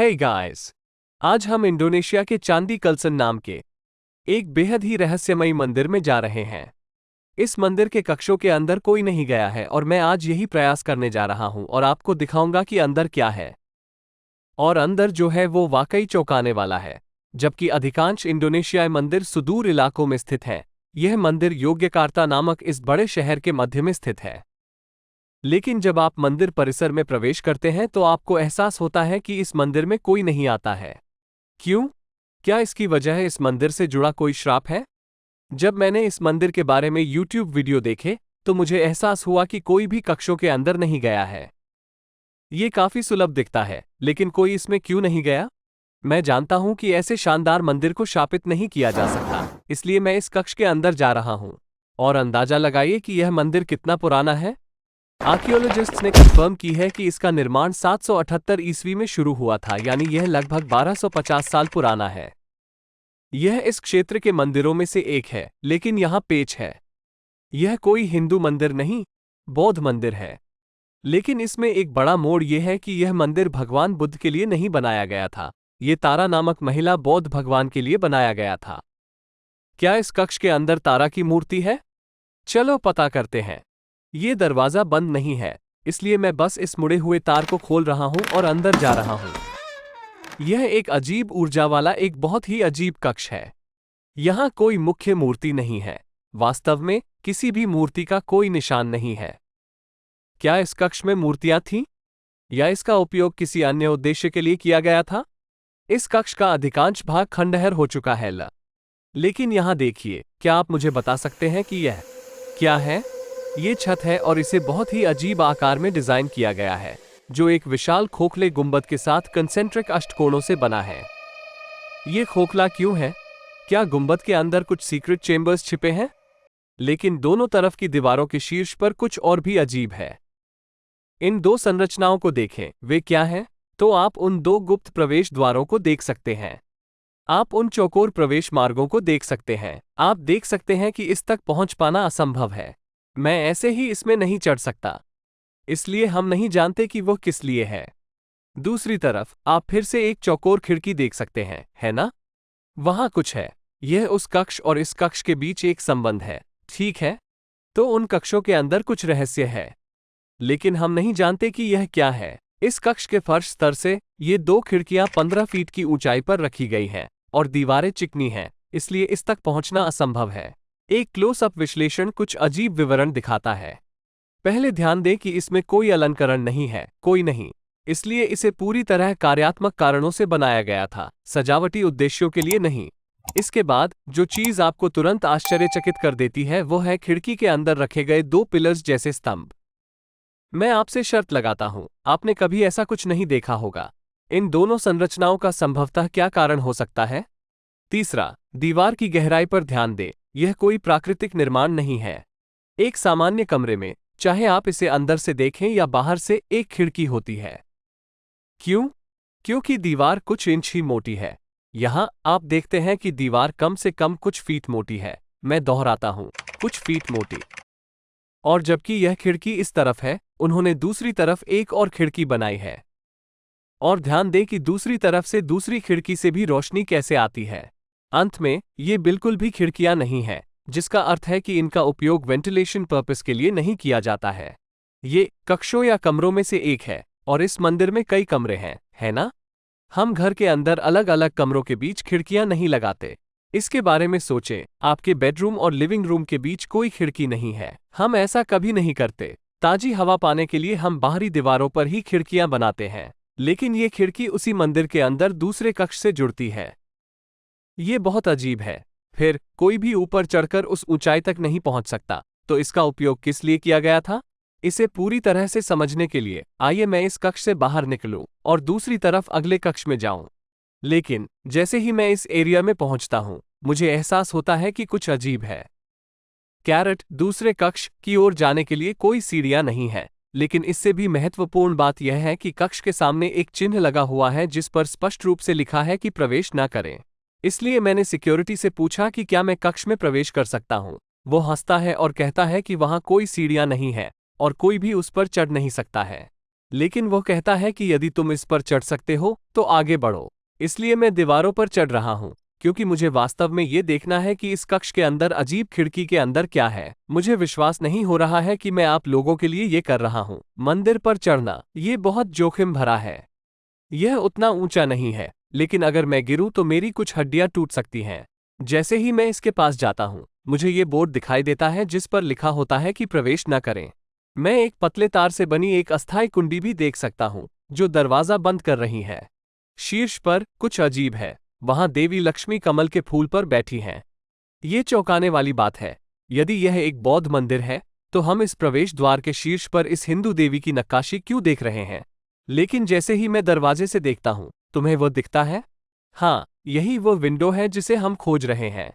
Hey guys, आज हम Indonesia के चांदी कलसन नाम के एक बेहद ही रहस्यमयी मंदिर में जा रहे हैं। इस मंदिर के कक्षों के अंदर कोई नहीं गया है और मैं आज यही प्रयास करने जा रहा हूं और आपको दिखाऊंगा कि अंदर क्या है। और अंदर जो है वो वाकई चौंकाने वाला है। जबकि अधिकांश इंडोनेशियाई मंदिर सुदूर इलाकों में स्थित हैं, यह मंदिर योग्यकार्ता नामक इस बड़े शहर के मध्य में स्थित है। लेकिन जब आप मंदिर परिसर में प्रवेश करते हैं तो आपको एहसास होता है कि इस मंदिर में कोई नहीं आता है। क्यों? क्या इसकी वजह इस मंदिर से जुड़ा कोई श्राप है? जब मैंने इस मंदिर के बारे में YouTube वीडियो देखे तो मुझे एहसास हुआ कि कोई भी कक्षों के अंदर नहीं गया है। ये काफी सुलभ दिखता है, लेकिन कोई इसमें क्यों नहीं गया? मैं जानता हूं कि ऐसे शानदार मंदिर को शापित नहीं किया जा सकता, इसलिए मैं इस कक्ष के अंदर जा रहा हूं। और अंदाजा लगाइए कि यह मंदिर कितना पुराना है। आर्कियोलॉजिस्ट्स ने कंफर्म की है कि इसका निर्माण 778 ईस्वी में शुरू हुआ था, यानी यह लगभग 1250 साल पुराना है। यह इस क्षेत्र के मंदिरों में से एक है, लेकिन यहाँ पेच है। यह कोई हिंदू मंदिर नहीं, बौद्ध मंदिर है। लेकिन इसमें एक बड़ा मोड़ यह है कि यह मंदिर भगवान बुद्ध के लिए नहीं बनाया गया था, ये तारा नामक महिला बौद्ध भगवान के लिए बनाया गया था। क्या इस कक्ष के अंदर तारा की मूर्ति है? चलो पता करते हैं। ये दरवाजा बंद नहीं है, इसलिए मैं बस इस मुड़े हुए तार को खोल रहा हूं और अंदर जा रहा हूं। यह एक अजीब ऊर्जा वाला एक बहुत ही अजीब कक्ष है। यहां कोई मुख्य मूर्ति नहीं है, वास्तव में किसी भी मूर्ति का कोई निशान नहीं है। क्या इस कक्ष में मूर्तियां थीं? या इसका उपयोग किसी अन्य उद्देश्य के लिए किया गया था? इस कक्ष का अधिकांश भाग खंडहर हो चुका है। लेकिन यहां देखिए, क्या आप मुझे बता सकते हैं कि यह क्या है? ये छत है और इसे बहुत ही अजीब आकार में डिजाइन किया गया है, जो एक विशाल खोखले गुंबद के साथ कंसेंट्रिक अष्टकोणों से बना है। ये खोखला क्यों है? क्या गुंबद के अंदर कुछ सीक्रेट चेंबर्स छिपे हैं? लेकिन दोनों तरफ की दीवारों के शीर्ष पर कुछ और भी अजीब है। इन दो संरचनाओं को देखें, वे क्या हैं? तो आप उन दो गुप्त प्रवेश द्वारों को देख सकते हैं। आप उन चौकोर प्रवेश मार्गों को देख सकते हैं। आप देख सकते हैं कि इस तक पहुंच पाना असंभव है। मैं ऐसे ही इसमें नहीं चढ़ सकता, इसलिए हम नहीं जानते कि वो किस लिए है। दूसरी तरफ आप फिर से एक चौकोर खिड़की देख सकते हैं, है ना? वहां कुछ है। यह उस कक्ष और इस कक्ष के बीच एक संबंध है, ठीक है? तो उन कक्षों के अंदर कुछ रहस्य है, लेकिन हम नहीं जानते कि यह क्या है। इस कक्ष के फर्श स्तर से ये दो खिड़कियां 15 फीट की ऊंचाई पर रखी गई हैं और दीवारें चिकनी हैं, इसलिए इस तक पहुंचना असंभव है। एक क्लोज-अप विश्लेषण कुछ अजीब विवरण दिखाता है। पहले ध्यान दें कि इसमें कोई अलंकरण नहीं है, कोई नहीं, इसलिए इसे पूरी तरह कार्यात्मक कारणों से बनाया गया था, सजावटी उद्देश्यों के लिए नहीं। इसके बाद जो चीज आपको तुरंत आश्चर्यचकित कर देती है वो है खिड़की के अंदर रखे गए दो पिलर्स जैसे स्तंभ। मैं आपसे शर्त लगाता हूं, आपने कभी ऐसा कुछ नहीं देखा होगा। इन दोनों संरचनाओं का संभवतः क्या कारण हो सकता है? तीसरा, दीवार की गहराई पर ध्यान दें। यह कोई प्राकृतिक निर्माण नहीं है। एक सामान्य कमरे में, चाहे आप इसे अंदर से देखें या बाहर से, एक खिड़की होती है। क्यों? क्योंकि दीवार कुछ इंच ही मोटी है। यहां आप देखते हैं कि दीवार कम से कम कुछ फीट मोटी है। मैं दोहराता हूं, कुछ फीट मोटी। और जबकि यह खिड़की इस तरफ है, उन्होंने दूसरी तरफ एक और खिड़की बनाई है। और ध्यान दें कि दूसरी तरफ से दूसरी खिड़की से भी रोशनी कैसे आती है। अंत में, ये बिल्कुल भी खिड़कियां नहीं हैं, जिसका अर्थ है कि इनका उपयोग वेंटिलेशन पर्पस के लिए नहीं किया जाता है। ये कक्षों या कमरों में से एक है, और इस मंदिर में कई कमरे हैं, है ना? हम घर के अंदर अलग अलग कमरों के बीच खिड़कियां नहीं लगाते। इसके बारे में सोचें, आपके बेडरूम और लिविंग रूम के बीच कोई खिड़की नहीं है। हम ऐसा कभी नहीं करते। ताजी हवा पाने के लिए हम बाहरी दीवारों पर ही खिड़कियां बनाते हैं, लेकिन ये खिड़की उसी मंदिर के अंदर दूसरे कक्ष से जुड़ती है। ये बहुत अजीब है। फिर कोई भी ऊपर चढ़कर उस ऊंचाई तक नहीं पहुंच सकता, तो इसका उपयोग किस लिए किया गया था? इसे पूरी तरह से समझने के लिए आइए मैं इस कक्ष से बाहर निकलूं और दूसरी तरफ अगले कक्ष में जाऊं। लेकिन जैसे ही मैं इस एरिया में पहुंचता हूं, मुझे एहसास होता है कि कुछ अजीब है। कैरेट, दूसरे कक्ष की ओर जाने के लिए कोई सीढ़ियां नहीं है, लेकिन इससे भी महत्वपूर्ण बात यह है कि कक्ष के सामने एक चिन्ह लगा हुआ है जिस पर स्पष्ट रूप से लिखा है कि प्रवेश न करें। इसलिए मैंने सिक्योरिटी से पूछा कि क्या मैं कक्ष में प्रवेश कर सकता हूं। वो हंसता है और कहता है कि वहां कोई सीढ़ियां नहीं है और कोई भी उस पर चढ़ नहीं सकता है। लेकिन वो कहता है कि यदि तुम इस पर चढ़ सकते हो तो आगे बढ़ो। इसलिए मैं दीवारों पर चढ़ रहा हूँ, क्योंकि मुझे वास्तव में ये देखना है कि इस कक्ष के अंदर अजीब खिड़की के अंदर क्या है। मुझे विश्वास नहीं हो रहा है कि मैं आप लोगों के लिए ये कर रहा हूँ। मंदिर पर चढ़ना ये बहुत जोखिम भरा है। यह उतना ऊंचा नहीं है, लेकिन अगर मैं गिरूं तो मेरी कुछ हड्डियां टूट सकती हैं। जैसे ही मैं इसके पास जाता हूं, मुझे ये बोर्ड दिखाई देता है जिस पर लिखा होता है कि प्रवेश न करें। मैं एक पतले तार से बनी एक अस्थायी कुंडी भी देख सकता हूं, जो दरवाजा बंद कर रही है। शीर्ष पर कुछ अजीब है। वहां देवी लक्ष्मी कमल के फूल पर बैठी हैं। ये चौंकाने वाली बात है। यदि यह एक बौद्ध मंदिर है, तो हम इस प्रवेश द्वार के शीर्ष पर इस हिंदू देवी की नक्काशी क्यों देख रहे हैं? लेकिन जैसे ही मैं दरवाजे से देखता हूं, तुम्हें वो दिखता है? हाँ, यही वो विंडो है जिसे हम खोज रहे हैं।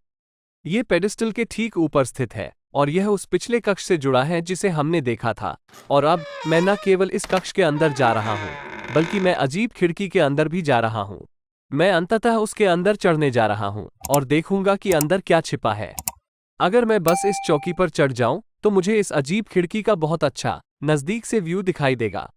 ये पेडिस्टल के ठीक ऊपर स्थित है, और यह उस पिछले कक्ष से जुड़ा है जिसे हमने देखा था। और अब मैं न केवल इस कक्ष के अंदर जा रहा हूँ, बल्कि मैं अजीब खिड़की के अंदर भी जा रहा हूँ। मैं अंततः उसके अंदर चढ़ने जा रहा हूँ और देखूंगा कि अंदर क्या छिपा है। अगर मैं बस इस चौकी पर चढ़ जाऊं, तो मुझे इस अजीब खिड़की का बहुत अच्छा नजदीक से व्यू दिखाई देगा।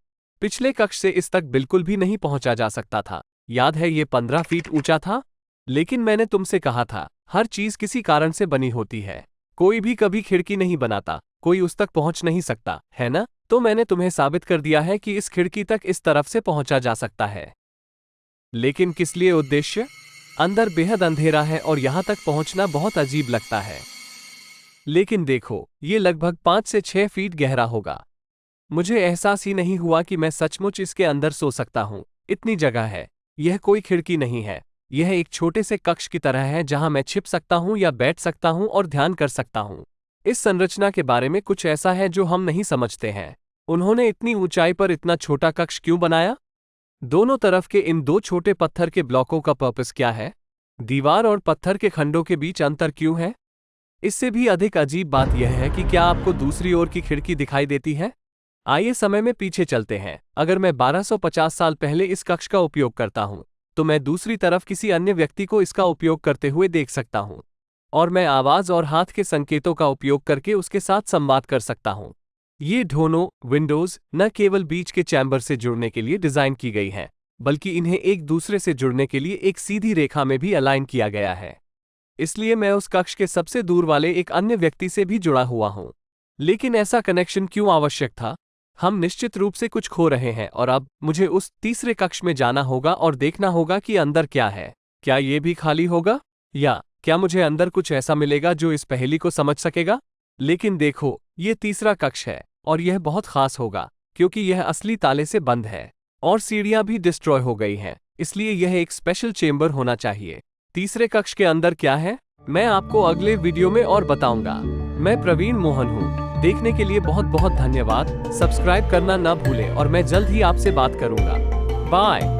पिछले कक्ष से इस तक बिल्कुल भी नहीं पहुंचा जा सकता था। याद है ये 15 फीट ऊंचा था? लेकिन मैंने तुमसे कहा था, हर चीज किसी कारण से बनी होती है। कोई भी कभी खिड़की नहीं बनाता, कोई उस तक पहुंच नहीं सकता, है ना? तो मैंने तुम्हें साबित कर दिया है कि इस खिड़की तक इस तरफ से पहुंचा जा सकता है। लेकिन किस लिए उद्देश्य? अंदर बेहद अंधेरा है और यहां तक पहुंचना बहुत अजीब लगता है। लेकिन देखो, ये लगभग 5 से 6 फीट गहरा होगा। मुझे एहसास ही नहीं हुआ कि मैं सचमुच इसके अंदर सो सकता हूँ। इतनी जगह है। यह कोई खिड़की नहीं है। यह एक छोटे से कक्ष की तरह है जहां मैं छिप सकता हूं या बैठ सकता हूं और ध्यान कर सकता हूं। इस संरचना के बारे में कुछ ऐसा है जो हम नहीं समझते हैं। उन्होंने इतनी ऊंचाई पर इतना छोटा कक्ष क्यों बनाया? दोनों तरफ के इन 2 छोटे पत्थर के ब्लॉकों का पर्पस क्या है? दीवार और पत्थर के खंडों के बीच अंतर क्यों है? इससे भी अधिक अजीब बात यह है कि क्या आपको दूसरी ओर की खिड़की दिखाई देती है? आइए समय में पीछे चलते हैं। अगर मैं 1250 साल पहले इस कक्ष का उपयोग करता हूं, तो मैं दूसरी तरफ किसी अन्य व्यक्ति को इसका उपयोग करते हुए देख सकता हूं, और मैं आवाज और हाथ के संकेतों का उपयोग करके उसके साथ संवाद कर सकता हूं। ये दोनों विंडोज न केवल बीच के चैम्बर से जुड़ने के लिए डिजाइन की गई हैं, बल्कि इन्हें एक दूसरे से जुड़ने के लिए एक सीधी रेखा में भी अलाइन किया गया है। इसलिए मैं उस कक्ष के सबसे दूर वाले एक अन्य व्यक्ति से भी जुड़ा हुआ हूं। लेकिन ऐसा कनेक्शन क्यों आवश्यक था? हम निश्चित रूप से कुछ खो रहे हैं, और अब मुझे उस तीसरे कक्ष में जाना होगा और देखना होगा कि अंदर क्या है। क्या ये भी खाली होगा? या क्या मुझे अंदर कुछ ऐसा मिलेगा जो इस पहेली को समझ सकेगा? लेकिन देखो, ये तीसरा कक्ष है, और यह बहुत खास होगा, क्योंकि यह असली ताले से बंद है, और सीढ़ियां भी डिस्ट्रॉय हो गई हैं, इसलिए यह एक स्पेशल चेंबर होना चाहिए। तीसरे कक्ष के अंदर क्या है, मैं आपको अगले वीडियो में और बताऊंगा। मैं प्रवीण मोहन हूँ। देखने के लिए बहुत बहुत धन्यवाद। सब्सक्राइब करना न भूलें, और मैं जल्द ही आपसे बात करूंगा। बाय।